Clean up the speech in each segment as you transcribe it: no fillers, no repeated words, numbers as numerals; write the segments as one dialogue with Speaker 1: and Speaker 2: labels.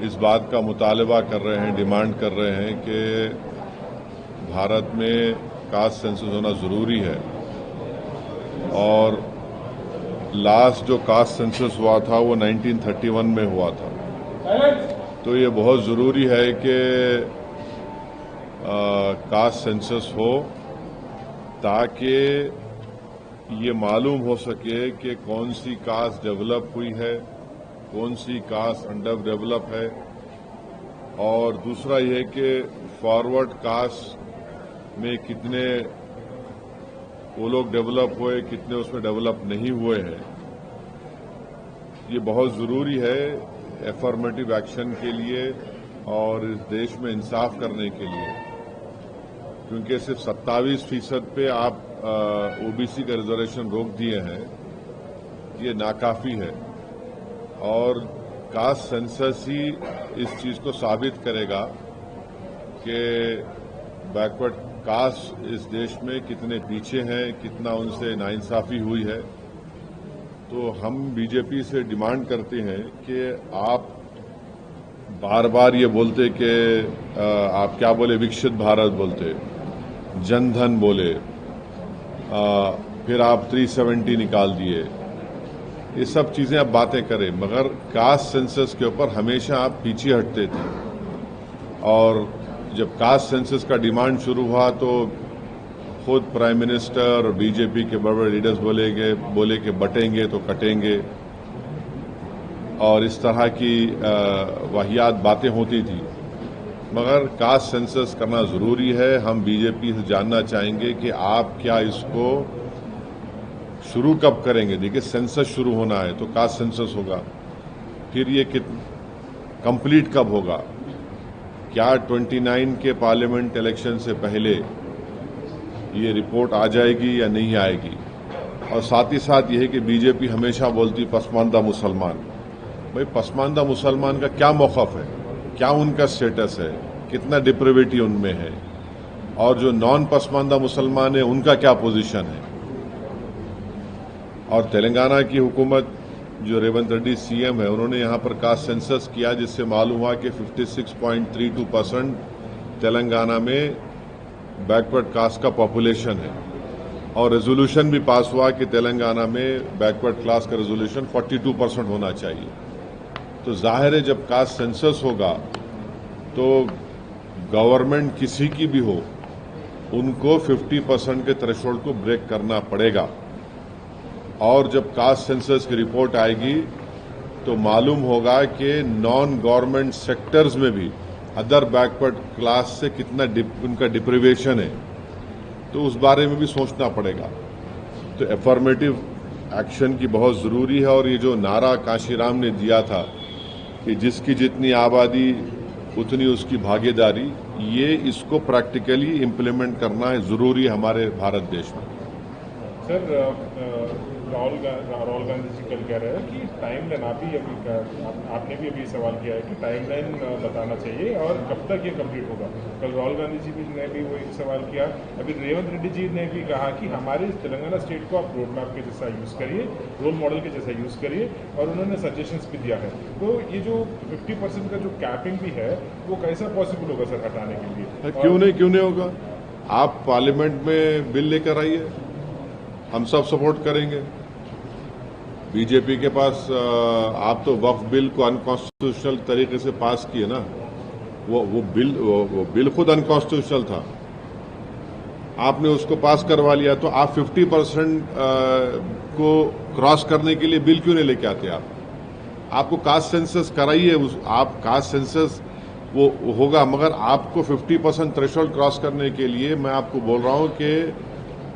Speaker 1: इस बात का मुतालबा कर रहे हैं, डिमांड कर रहे हैं कि भारत में कास्ट सेंसस होना ज़रूरी है। और लास्ट जो कास्ट सेंसस हुआ था वो 1931 में हुआ था। तो ये बहुत ज़रूरी है कि कास्ट सेंसस हो ताकि ये मालूम हो सके कि कौन सी कास्ट डेवलप हुई है, कौन सी कास्ट अंडर डेवलप है। और दूसरा ये कि फॉरवर्ड कास्ट में कितने वो लोग डेवलप हुए, कितने उसमें डेवलप नहीं हुए हैं। ये बहुत ज़रूरी है एफर्मेटिव एक्शन के लिए और इस देश में इंसाफ करने के लिए, क्योंकि सिर्फ 27% पे आप ओबीसी का रिजर्वेशन रोक दिए हैं, ये नाकाफी है। और कास्ट सेंसस ही इस चीज़ को साबित करेगा कि बैकवर्ड कास्ट इस देश में कितने पीछे हैं, कितना उनसे नाइंसाफी हुई है। तो हम बीजेपी से डिमांड करते हैं कि आप बार बार ये बोलते कि आप क्या बोले, विकसित भारत बोलते, जनधन बोले, फिर आप 370 निकाल दिए, ये सब चीज़ें आप बातें करें, मगर कास्ट सेंसस के ऊपर हमेशा आप पीछे हटते थे। और जब कास्ट सेंसस का डिमांड शुरू हुआ तो खुद प्राइम मिनिस्टर और बीजेपी के बड़े बड़े लीडर्स बोले कि बटेंगे तो कटेंगे, और इस तरह की वाहियात बातें होती थी। मगर कास्ट सेंसस करना ज़रूरी है। हम बीजेपी से जानना चाहेंगे कि आप क्या इसको शुरू कब करेंगे। देखिए, सेंसस शुरू होना है तो कास्ट सेंसस होगा, फिर ये कंप्लीट कब होगा, क्या 29 के पार्लियामेंट इलेक्शन से पहले ये रिपोर्ट आ जाएगी या नहीं आएगी। और साथ ही साथ ये है कि बीजेपी हमेशा बोलती पसमानदा मुसलमान। भाई, पसमानदा मुसलमान का क्या मौक़िफ़ है, क्या उनका स्टेटस है, कितना डिप्रेविटी उनमें है, और जो नॉन पसमानदा मुसलमान है उनका क्या पोजीशन है। और तेलंगाना की हुकूमत जो रेवंत रेड्डी सीएम है, उन्होंने यहाँ पर कास्ट सेंसस किया, जिससे मालूम हुआ कि 56.32% तेलंगाना में बैकवर्ड कास्ट का पॉपुलेशन है। और रेजोल्यूशन भी पास हुआ कि तेलंगाना में बैकवर्ड क्लास का रेजोल्यूशन 42% होना चाहिए। तो जाहिर है जब कास्ट सेंसस होगा तो गवर्नमेंट किसी की भी हो, उनको 50% के थ्रेशोल्ड को ब्रेक करना पड़ेगा। और जब कास्ट सेंसस की रिपोर्ट आएगी तो मालूम होगा कि नॉन गवर्नमेंट सेक्टर्स में भी अदर बैकवर्ड क्लास से कितना उनका डिप्रिवेशन है, तो उस बारे में भी सोचना पड़ेगा। तो एफर्मेटिव एक्शन की बहुत ज़रूरी है। और ये जो नारा काशीराम ने दिया था कि जिसकी जितनी आबादी उतनी उसकी भागीदारी, ये इसको प्रैक्टिकली इम्प्लीमेंट करना है ज़रूरी है हमारे भारत देश में।
Speaker 2: सर, राहुल गांधी जी कल कह रहे हैं कि टाइमलाइन, आपने भी अभी सवाल किया है कि टाइमलाइन बताना चाहिए और कब तक ये कंप्लीट होगा। कल राहुल गांधी जी ने भी वही सवाल किया। अभी रेवंत रेड्डी जी ने भी कहा कि हमारे तेलंगाना स्टेट को आप रोड मैप के जैसा यूज़ करिए, रोल मॉडल के जैसा यूज़ करिए, और उन्होंने सजेशंस भी दिया है। तो ये जो 50% का जो कैपिंग भी है वो कैसा पॉसिबल होगा सर हटाने के लिए?
Speaker 1: क्यों नहीं होगा। आप पार्लियामेंट में बिल लेकर आइए, हम सब सपोर्ट करेंगे। बीजेपी के पास आप तो वक्फ बिल को अनकॉन्स्टिट्यूशनल तरीके से पास किए ना, वो बिल खुद अनकॉन्स्टिट्यूशनल था, आपने उसको पास करवा लिया। तो आप 50% को क्रॉस करने के लिए बिल क्यों नहीं लेके आते? आपको कास्ट सेंसस कराइए, आप कास्ट सेंसस वो होगा, मगर आपको 50% थ्रेशोल्ड क्रॉस करने के लिए मैं आपको बोल रहा हूं कि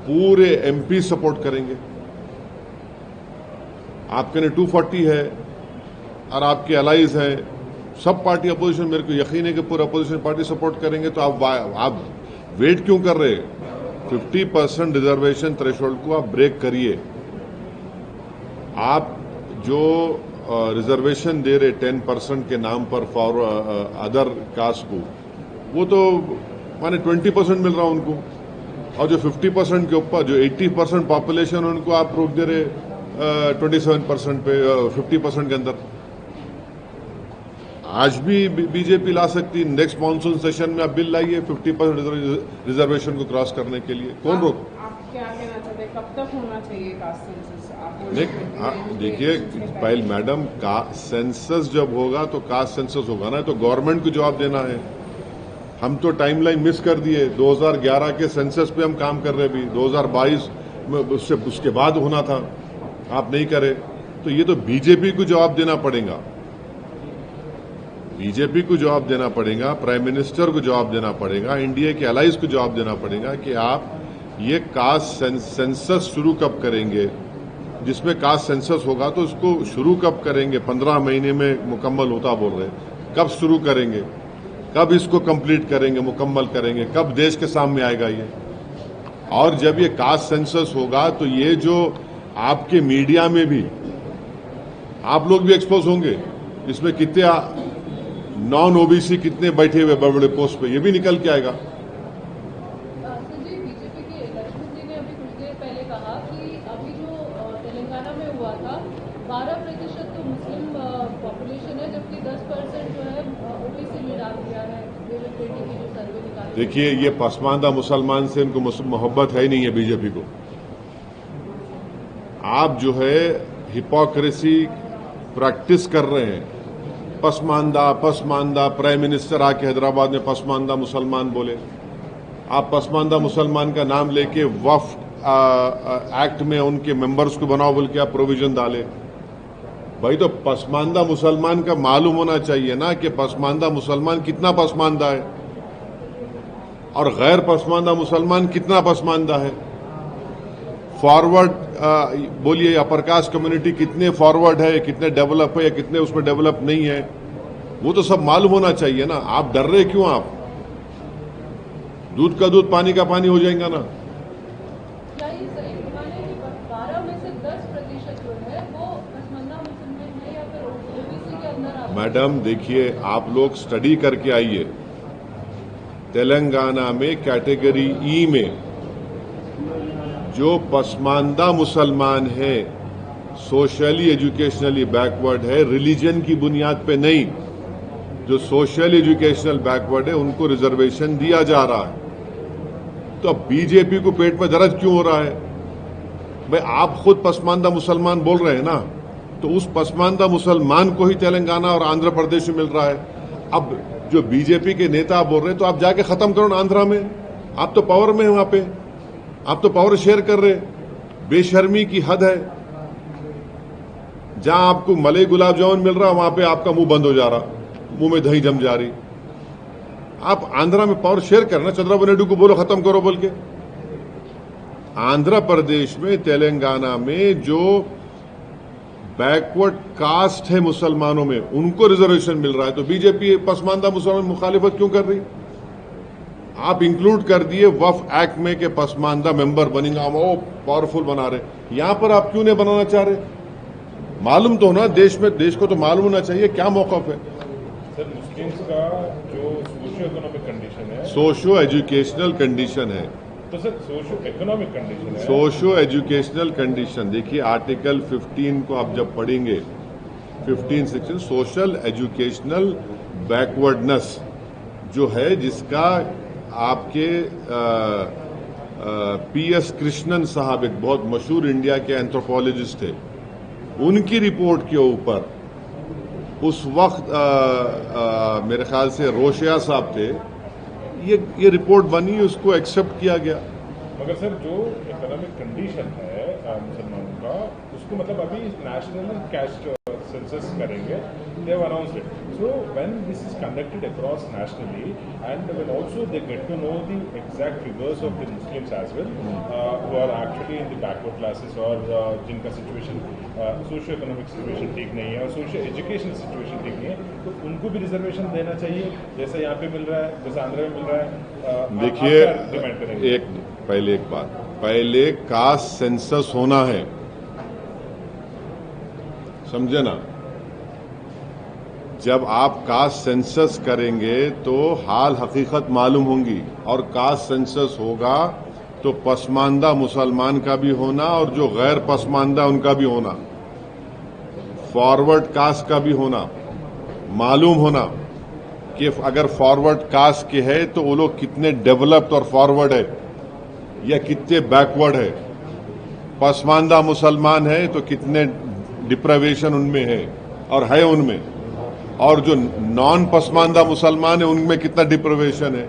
Speaker 1: पूरे एमपी सपोर्ट करेंगे। आपके ने 240 है और आपके अलाइज हैं, सब पार्टी अपोजिशन, मेरे को यकीन है कि पूरा अपोजिशन पार्टी सपोर्ट करेंगे। तो आप वेट क्यों कर रहे? 50% रिजर्वेशन थ्रेशोल्ड को आप ब्रेक करिए। आप जो रिजर्वेशन दे रहे 10% के नाम पर फॉर अदर कास्ट को, वो तो माने 20% मिल रहा उनको, और जो 50% के ऊपर जो 80% पॉपुलेशन उनको आप रोक दे रहे 27% पे, 50% के अंदर। आज भी बीजेपी ला सकती, नेक्स्ट मानसून सेशन में आप बिल लाइए 50% रिजर्वेशन को क्रॉस करने के लिए, कौन रोक?
Speaker 3: आप क्या कहना चाहते हैं, कब तक होना चाहिए कास्ट सेंसस?
Speaker 1: देखिए पहले मैडम, का सेंसस जब होगा तो कास्ट सेंसस होगा ना, तो गवर्नमेंट को जवाब देना है। हम तो टाइमलाइन मिस कर दिए, 2011 के सेंसस पे हम काम कर रहे भी, 2022 में उसके बाद होना था, आप नहीं करे। तो ये तो बीजेपी को जवाब देना पड़ेगा, बीजेपी को जवाब देना पड़ेगा, प्राइम मिनिस्टर को जवाब देना पड़ेगा, इंडिया के अलाइज को जवाब देना पड़ेगा कि आप ये कास्ट सेंसस शुरू कब करेंगे, जिसमें कास्ट सेंसस होगा तो उसको शुरू कब करेंगे? 15 महीने में मुकम्मल होता बोल रहे, कब शुरू करेंगे, कब इसको कंप्लीट करेंगे, मुकम्मल करेंगे, कब देश के सामने आएगा ये? और जब ये कास्ट सेंसस होगा तो ये जो आपके मीडिया में भी आप लोग भी एक्सपोज होंगे, इसमें कितने नॉन ओबीसी कितने बैठे हुए बड़े बड़े पोस्ट पे, ये भी निकल के आएगा।
Speaker 4: संजय, बीजेपी के लक्ष्मण जी ने अभी कुछ देर पहले कहा कि अभी जो तेलंगाना में हुआ था 12% तो मुस्लिम पॉपुलेशन है, जबकि 10% जो है ओबीसी में डाल दिया है। की जो सर्वे निकाली,
Speaker 1: देखिए ये पसमानदा मुसलमान से इनको मोहब्बत है ही नहीं है बीजेपी को। आप जो है हिपोक्रेसी प्रैक्टिस कर रहे हैं, पसमानदा पसमानदा, प्राइम मिनिस्टर आके हैदराबाद में पसमानदा मुसलमान बोले, आप पसमानदा मुसलमान का नाम लेके वक्फ एक्ट में उनके मेंबर्स को बनाओ बोल के आप प्रोविजन डाले। भाई तो पसमानदा मुसलमान का मालूम होना चाहिए ना कि पसमानदा मुसलमान कितना पसमानदा है और गैर पसमानदा मुसलमान कितना पसमानदा है। फॉरवर्ड बोलिए, अपर कास्ट कम्युनिटी कितने फॉरवर्ड है, कितने डेवलप है या कितने उसमें डेवलप नहीं है, वो तो सब मालूम होना चाहिए ना। आप डर रहे क्यों? आप दूध का दूध पानी का पानी हो जाएगा ना।
Speaker 4: क्या ये सही माने कि 12 में से 10% जो है वो पसमानदा मुसलमान है या फिर ओबीसी के अंदर आता है?
Speaker 1: मैडम देखिए, आप लोग स्टडी करके आइए, तेलंगाना में कैटेगरी ई में जो पसमानदा मुसलमान है, सोशली एजुकेशनली बैकवर्ड है, रिलीजन की बुनियाद पे नहीं, जो सोशल एजुकेशनल बैकवर्ड है उनको रिजर्वेशन दिया जा रहा है। तो अब बीजेपी को पेट में दर्द क्यों हो रहा है? भाई आप खुद पसमानदा मुसलमान बोल रहे हैं ना, तो उस पसमानदा मुसलमान को ही तेलंगाना और आंध्र प्रदेश में मिल रहा है। अब जो बीजेपी के नेता बोल रहे हैं तो आप जाके खत्म करो ना आंध्रा में, आप तो पावर में है, वहां पे आप तो पावर शेयर कर रहे। बेशर्मी की हद है। जहां आपको मलाई गुलाब जामुन मिल रहा वहां पे आपका मुंह बंद हो जा रहा, मुंह में दही जम जा रही। आप आंध्रा में पावर शेयर करना, चंद्रबाबू नायडू को बोलो खत्म करो बोल के। आंध्र प्रदेश में, तेलंगाना में जो बैकवर्ड कास्ट है मुसलमानों में, उनको रिजर्वेशन मिल रहा है, तो बीजेपी पसमानदा मुसलमान मुखालिफत क्यों कर रही? आप इंक्लूड कर दिए वक्फ एक्ट में के पसमानदा मेंबर बनेगा, वो पावरफुल बना रहे। यहां पर आप क्यों नहीं बनाना चाह रहे? मालूम तो ना देश में, देश को तो मालूम होना चाहिए क्या मौकफ है।
Speaker 2: सर, मुस्लिम्स का जो सोशियो इकोनॉमिक कंडीशन है,
Speaker 1: सोशियो एजुकेशनल कंडीशन है,
Speaker 2: तो सर सोशियो इकोनॉमिक कंडीशन है,
Speaker 1: सोशियो एजुकेशनल कंडीशन देखिए आर्टिकल 15 को आप जब पढ़ेंगे, 15 सेक्शन सोशल एजुकेशनल बैकवर्डनेस जो है, जिसका आपके पीएस कृष्णन साहब एक बहुत मशहूर इंडिया के एंथ्रोपोलॉजिस्ट थे, उनकी रिपोर्ट के ऊपर उस वक्त मेरे ख्याल से रोशिया साहब थे, ये रिपोर्ट बनी, उसको एक्सेप्ट किया गया।
Speaker 2: मगर सर जो इकोनॉमिक कंडीशन है मुसलमानों का, उसको मतलब अभी नेशनल कैस्ट सेंसस करेंगे, they have announced it. So when this is conducted across nationally and when also they get to know the exact figures of the Muslims as well who are actually in the backward classes और जिनका situation socio economic situation ठीक नहीं है और socio educational situation ठीक नहीं है, तो उनको भी रिजर्वेशन देना चाहिए जैसे यहाँ पे मिल रहा है, जैसे आंध्र में मिल रहा है।
Speaker 1: देखिए
Speaker 2: डिमांड करेंगे
Speaker 1: एक बात, पहले कास्ट सेंसस होना है, समझे ना। जब आप कास्ट सेंसस करेंगे तो हाल हकीकत मालूम होंगी, और कास्ट सेंसस होगा तो पसमानदा मुसलमान का भी होना और जो गैर पसमानदा उनका भी होना, फॉरवर्ड कास्ट का भी होना। मालूम होना कि अगर फॉरवर्ड कास्ट के है तो वो लोग कितने डेवलप्ड और फॉरवर्ड है या कितने बैकवर्ड है। पसमानदा मुसलमान है तो कितने डिप्रावेशन उनमें है और है उनमें, और जो नॉन पसमानदा मुसलमान है उनमें कितना डिप्रावेशन है।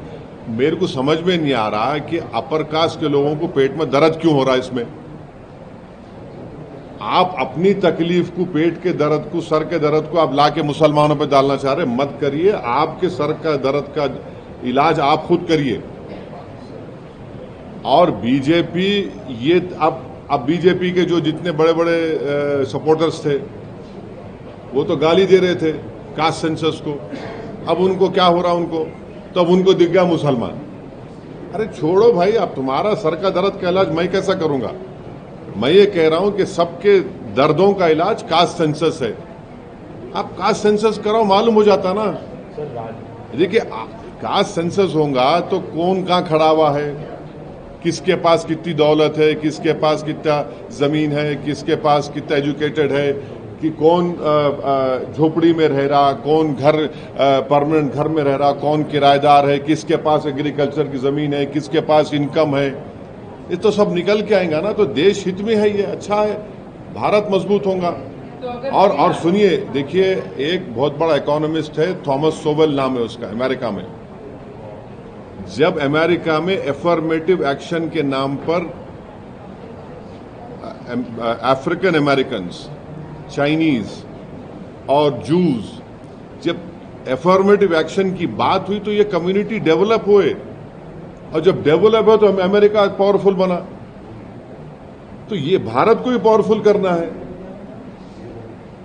Speaker 1: मेरे को समझ में नहीं आ रहा कि अपर कास्ट के लोगों को पेट में दर्द क्यों हो रहा है। इसमें आप अपनी तकलीफ को, पेट के दर्द को, सर के दर्द को आप लाके मुसलमानों पे डालना चाह रहे, मत करिए। आपके सर का दर्द का इलाज आप खुद करिए। और बीजेपी ये अब बीजेपी के जो जितने बड़े बड़े सपोर्टर्स थे वो तो गाली दे रहे थे कास्ट सेंसस को। अब उनको क्या हो रहा, उनको तो अब उनको दिख गया मुसलमान। अरे छोड़ो भाई, अब तुम्हारा सर का दर्द का इलाज मैं कैसा करूंगा। मैं ये कह रहा हूं कि सबके दर्दों का इलाज कास्ट सेंसस है। आप कास्ट सेंसस कराओ, मालूम हो जाता ना। देखिए कास्ट सेंसस होगा तो कौन कहां खड़ा हुआ है, किसके पास कितनी दौलत है, किसके पास कितना जमीन है, किसके पास कितना एजुकेटेड है, कि कौन झोपड़ी में रह रहा, कौन घर परमानेंट घर में रह रहा, कौन किराएदार है, किसके पास एग्रीकल्चर की जमीन है, किसके पास इनकम है। ये तो सब निकल के आएगा ना। तो देश हित में है, ये अच्छा है, भारत मजबूत होगा।
Speaker 3: तो
Speaker 1: और सुनिए, देखिए एक बहुत बड़ा इकोनॉमिस्ट है, थॉमस सोवेल नाम है उसका, अमेरिका में। जब अमेरिका में एफर्मेटिव एक्शन के नाम पर अफ्रीकन अमेरिकन्स, चाइनीज और जूस, जब एफर्मेटिव एक्शन की बात हुई तो ये कम्युनिटी डेवलप हुए, और जब डेवलप है तो अमेरिका पावरफुल बना। तो ये भारत को भी पावरफुल करना है।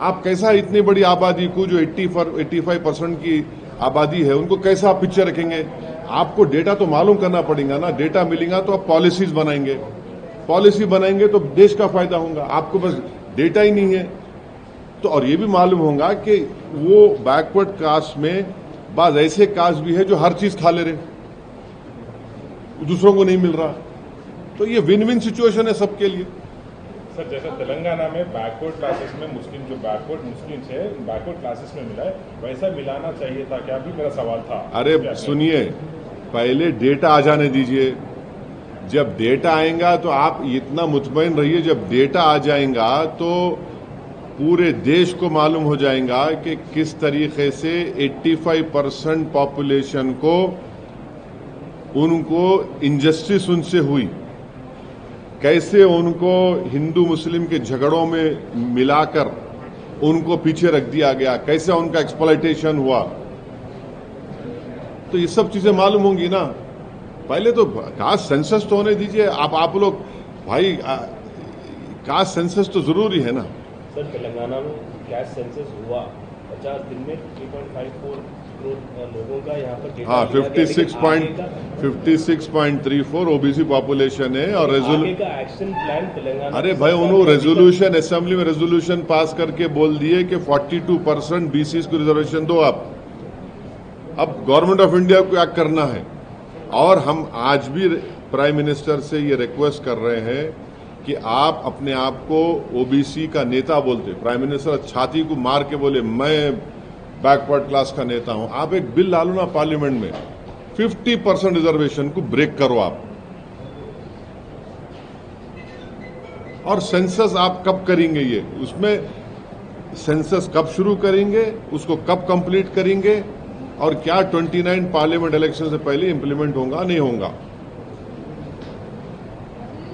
Speaker 1: आप कैसा इतनी बड़ी आबादी को, जो 85% की आबादी है, उनको कैसा आप पिक्चर रखेंगे। आपको डेटा तो मालूम करना पड़ेगा ना। डेटा मिलेगा तो आप पॉलिसीज बनाएंगे, पॉलिसी बनाएंगे तो देश का फायदा होगा। आपको बस डेटा ही नहीं है तो। और ये भी मालूम होगा कि वो बैकवर्ड कास्ट में बाज ऐसे कास्ट भी है जो हर चीज खा ले रहे, दूसरों को नहीं मिल रहा। तो ये विन विन सिचुएशन है सबके लिए।
Speaker 2: सर जैसा तेलंगाना में बैकवर्ड क्लासेस में मुस्लिम, जो बैकवर्ड मुस्लिम है बैकवर्ड क्लासेस में मिला है, वैसा मिलाना चाहिए था क्या, भी मेरा सवाल था।
Speaker 1: अरे सुनिए, पहले डेटा आ जाने दीजिए। जब डेटा आएगा तो आप इतना मुतमईन रहिए, जब डेटा आ जाएगा तो पूरे देश को मालूम हो जाएगा कि किस तरीके से 85% पॉपुलेशन को, उनको इनजस्टिस उनसे हुई, कैसे उनको हिंदू मुस्लिम के झगड़ों में मिलाकर उनको पीछे रख दिया गया, कैसे उनका एक्सप्लॉयटेशन हुआ। तो ये सब चीजें मालूम होंगी ना। पहले तो कास्ट सेंसस तो होने दीजिए। आप लोग भाई, कास्ट सेंसस तो जरूरी है ना।
Speaker 5: सर तेलंगाना में कास्ट सेंसस हुआ, 50 दिन में 3.54 करोड़ लोगों का यहाँ पर डेटा
Speaker 1: हाँ,
Speaker 5: लिया गया, लेकिन
Speaker 1: 56.34 ओबीसी पॉपुलेशन है। और
Speaker 5: आगे का एक्शन प्लान तेलंगाना,
Speaker 1: अरे भाई, उन्होंने रेजोल्यूशन, असेंबली में रेजोल्यूशन पास करके बोल दिए कि 42% बीसीस को रिजर्वेशन दो आप। अब गवर्नमेंट ऑफ इंडिया को क्या करना है। और हम आज भी प्राइम मिनिस्टर से ये रिक्वेस्ट कर रहे हैं कि आप अपने आप को ओबीसी का नेता बोलते। प्राइम मिनिस्टर छाती को मार के बोले मैं बैकवर्ड क्लास का नेता हूं। आप एक बिल डालो ना पार्लियामेंट में, 50% रिजर्वेशन को ब्रेक करो आप। और सेंसस आप कब करेंगे, ये उसमें सेंसस कब शुरू करेंगे, उसको कब कंप्लीट करेंगे, और क्या 29 पार्लियामेंट इलेक्शन से पहले इंप्लीमेंट होगा नहीं होगा।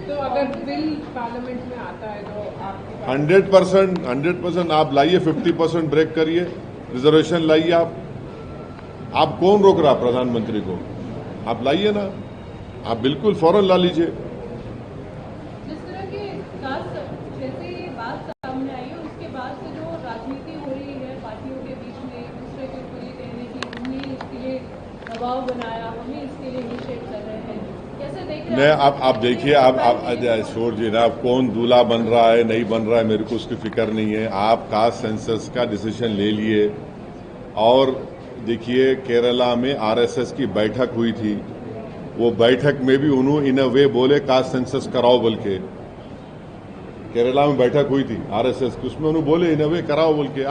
Speaker 3: तो अगर बिल पार्लियामेंट में आता है तो आपके पास
Speaker 1: 100% आप लाइए, 50% ब्रेक करिए, रिजर्वेशन लाइए। आप कौन रोक रहा प्रधानमंत्री को, आप लाइए ना, आप बिल्कुल फौरन ला लीजिए।
Speaker 4: जिस तरह के कास्ट, जैसे ये बात सामने आई है उसके बाद से जो राजनीति हो रही है पार्टियों के बीच में, एक दूसरे के ऊपर ये कहने की हमने इसके लिए दबाव बनाया, हमें इसके लिए इनिशिएट कर रहे हैं, कैसे देख रहे हैं
Speaker 1: आप देखिए, आप छोड़ जी ना, आप कौन दूल्हा बन रहा है नहीं बन रहा है मेरे को उसकी फिक्र नहीं है। आप कास्ट सेंसस का डिसीजन ले लिए। और देखिए केरला में आरएसएस की बैठक हुई थी, वो बैठक में भी उन्होंने इन अ वे बोले कास्ट सेंसस कराओ बोल के। केरला में बैठक हुई थी आरएसएस की, उसमें उन्होंने बोले इन अ वे कराओ बोल के।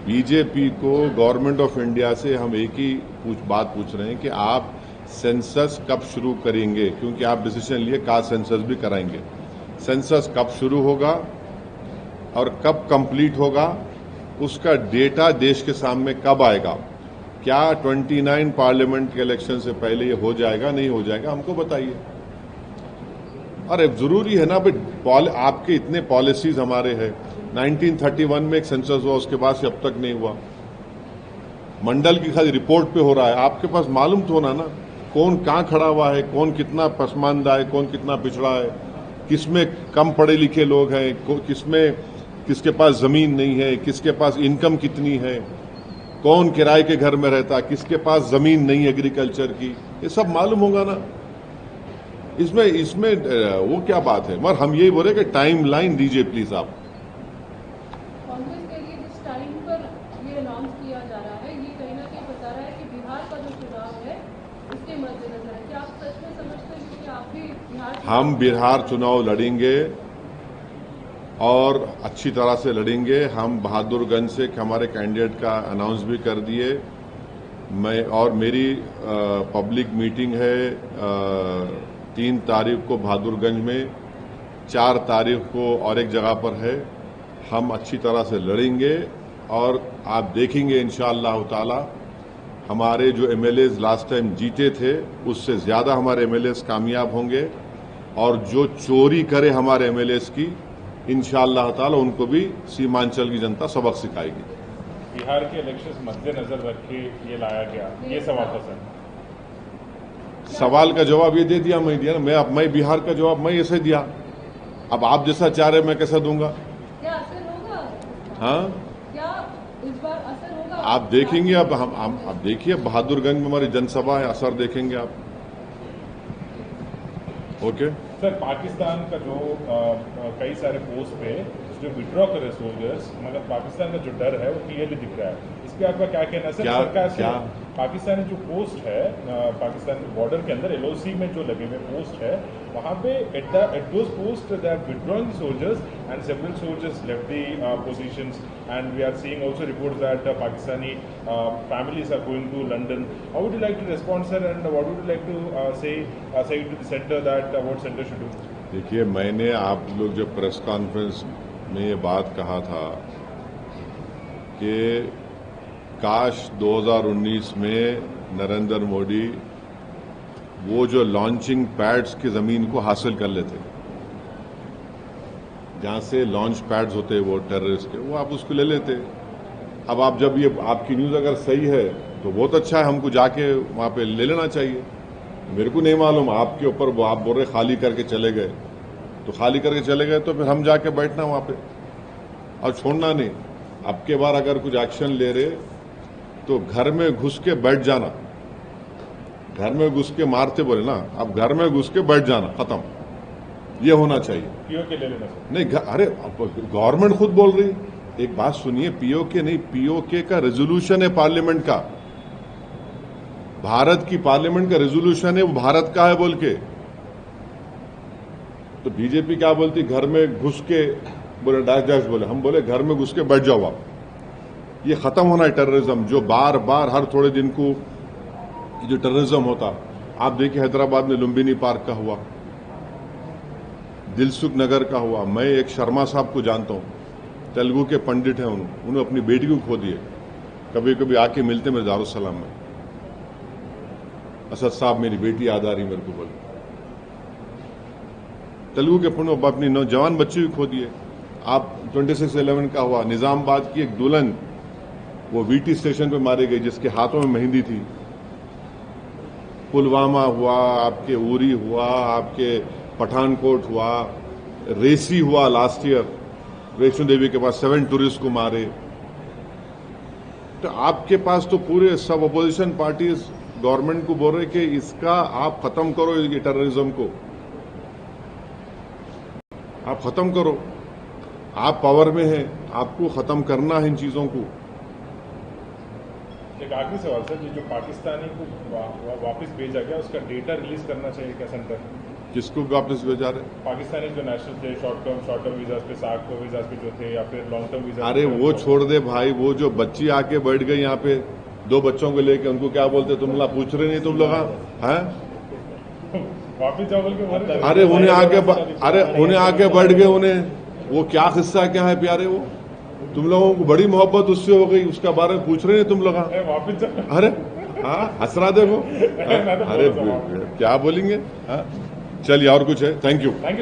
Speaker 1: बीजेपी को गवर्नमेंट ऑफ इंडिया से हम एक ही बात पूछ रहे हैं कि आप सेंसस कब शुरू करेंगे, क्योंकि आप डिसीजन लिए कास्ट सेंसस भी कराएंगे। सेंसस कब शुरू होगा और कब कंप्लीट होगा, उसका डेटा देश के सामने कब आएगा। क्या 29 पार्लियामेंट के इलेक्शन से पहले ये हो जाएगा, नहीं हो जाएगा, हमको बताइए। अरे जरूरी है ना भाई, आपके इतने पॉलिसीज हमारे हैं। 1931 में एक सेंसस हुआ, उसके बाद से अब तक नहीं हुआ। मंडल की खाली रिपोर्ट पे हो रहा है, आपके पास मालूम तो होना ना कौन कहाँ खड़ा हुआ है, कौन कितना पसमानदा है, कौन कितना पिछड़ा है, किसमें कम पढ़े लिखे लोग हैं, किसके पास जमीन नहीं है, किसके पास इनकम कितनी है, कौन किराए के घर में रहता, किसके पास जमीन नहीं एग्रीकल्चर की, ये सब मालूम होगा ना। इसमें वो क्या बात है। मगर हम यही बोल रहे कि टाइम लाइन दीजिए प्लीज आप।
Speaker 4: कांग्रेस के लिए जिस टाइम पर ये अनाउंस किया जा रहा है, ये कहीं ना कहीं बता रहा है कि बिहार का जो चुनाव है उसके मद्देनजर है। क्या आप सच में समझते हैं कि आप भी बिहार
Speaker 1: हम बिहार चुनाव लड़ेंगे और अच्छी तरह से लड़ेंगे। हम बहादुरगंज से हमारे कैंडिडेट का अनाउंस भी कर दिए। मेरी पब्लिक मीटिंग है 3 तारीख को बहादुरगंज में, 4 तारीख को और एक जगह पर है। हम अच्छी तरह से लड़ेंगे और आप देखेंगे इंशाअल्लाह ताला हमारे जो एमएलएज लास्ट टाइम जीते थे उससे ज्यादा हमारे एमएलएज कामयाब होंगे, और जो चोरी करे हमारे एमएलएज की इंशाअल्लाह ताला उनको भी सीमांचल की जनता सबक सिखाएगी।
Speaker 2: बिहार के इलेक्शंस मद्देनजर रख के ये लाया गया, ये सवाल था सर।
Speaker 1: सवाल का जवाब ये दे दिया, मैं दिया ना। मैं बिहार का जवाब मैं ऐसे दिया। अब आप जैसा चाह रहे मैं कैसा दूंगा।
Speaker 4: क्या असर होगा?
Speaker 1: हाँ,
Speaker 4: क्या इस बार असर होगा?
Speaker 1: आप देखेंगे। अब देखिए बहादुरगंज में हमारी जनसभा है, असर देखेंगे आप। ओके
Speaker 2: सर, पाकिस्तान का जो कई सारे पोस्ट पे जो विड्रॉ करे सोल्जर्स, मगर पाकिस्तान का जो डर है वो क्लियरली दिख रहा है। इस पे आपका क्या कहना है सर? सरकार से पाकिस्तान जो पोस्ट है पाकिस्तान के बॉर्डर के अंदर एलओसी में जो लगे हुए पोस्ट है, वहां पे at those post they are withdrawing soldiers and several soldiers left the positions and we are seeing also reports that Pakistani families are going to London. How would you like to respond, sir, and what would you like to say to the center that what center should do?
Speaker 1: देखिए, मैंने आप लोग जब press conference में ये बात कहा था कि काश 2019 में नरेंद्र मोदी वो जो लॉन्चिंग पैड्स की जमीन को हासिल कर लेते, जहां से लॉन्च पैड्स होते वो टेररिस्ट के, वो आप उसको ले लेते। अब आप जब ये आपकी न्यूज अगर सही है तो बहुत अच्छा है, हमको जाके वहां पे ले लेना चाहिए। मेरे को नहीं मालूम, आपके ऊपर आप बोल रहे खाली करके चले गए, तो खाली करके चले गए तो फिर हम जाके बैठना वहां पे और छोड़ना नहीं। अब के बार अगर कुछ एक्शन ले रहे तो घर में घुस के बैठ जाना, घर में घुस के मारते बोले ना, अब घर में घुस के बैठ जाना, खत्म। ये होना चाहिए।
Speaker 2: पीओके ले लेना सर।
Speaker 1: नहीं, अरे गवर्नमेंट खुद बोल रही, एक बात सुनिए, पीओके नहीं, पीओके का रेजोल्यूशन है पार्लियामेंट का, भारत की पार्लियामेंट का रेजोल्यूशन है, वो भारत का है बोल के। तो बीजेपी क्या बोलती, घर में घुस के बोले, डैश बोले, हम बोले घर में घुस के बैठ जाओ आप। ये खत्म होना है टेररिज्म, जो बार बार हर थोड़े दिन को जो टेररिज्म होता। आप देखिए हैदराबाद में लुम्बिनी पार्क का हुआ, दिलसुख नगर का हुआ। मैं एक शर्मा साहब को जानता हूं, तेलुगु के पंडित हैं, उन्होंने अपनी बेटी को खो दिए। कभी कभी आके मिलते मेरे दारुसलाम में, असद साहब मेरी बेटी याद आ रही मेरे को, बोले तेलुगु के पंडित अपनी नौजवान बच्ची भी खो दिए। आप 26/11 का हुआ, निजामाबाद की एक दुल्हन वो वीटी स्टेशन पे मारी गई जिसके हाथों में मेहंदी थी। पुलवामा हुआ, आपके उरी हुआ, आपके पठानकोट हुआ, रेसी हुआ लास्ट ईयर, वैष्णो देवी के पास 7 टूरिस्ट को मारे। तो आपके पास तो पूरे सब अपोजिशन पार्टीज गवर्नमेंट को बोल रहे कि इसका आप खत्म करो, ये टेररिज्म को आप खत्म करो। आप पावर में हैं, आपको खत्म करना है इन चीजों को।
Speaker 2: एक आखिरी सवाल सर, जो पाकिस्तानी को वापस भेजा गया उसका डेटा रिलीज करना चाहिए क्या सेंटर?
Speaker 1: किसको वापस भेजा रहे?
Speaker 2: पाकिस्तानी जो नेशनल थे शॉर्ट टर्म वीजा पे, साग वीजा पे जो थे, या फिर लॉन्ग टर्म वीजा?
Speaker 1: अरे वो छोड़ दे भाई, वो जो बच्ची आके बैठ गई यहाँ पे 2 बच्चों को लेके, उनको क्या बोलते? तुम लोग पूछ रहे नहीं तुम लोग? हैं?
Speaker 2: वापिस जाओ बोल के बोले?
Speaker 1: अरे उन्हें आके बैठ गए, उन्हें वो क्या किस्सा क्या है प्यारे? वो तुम लोगों को बड़ी मोहब्बत उससे हो गई, उसका बारे में पूछ रहे नहीं तुम लोग?
Speaker 2: वापिस जाओ।
Speaker 1: अरे हाँ, हंसरा देखो।
Speaker 2: मैं तो
Speaker 1: अरे
Speaker 2: बोल रहा हूँ।
Speaker 1: क्या बोलेंगे? हाँ? चलिए, और कुछ है? Thank you.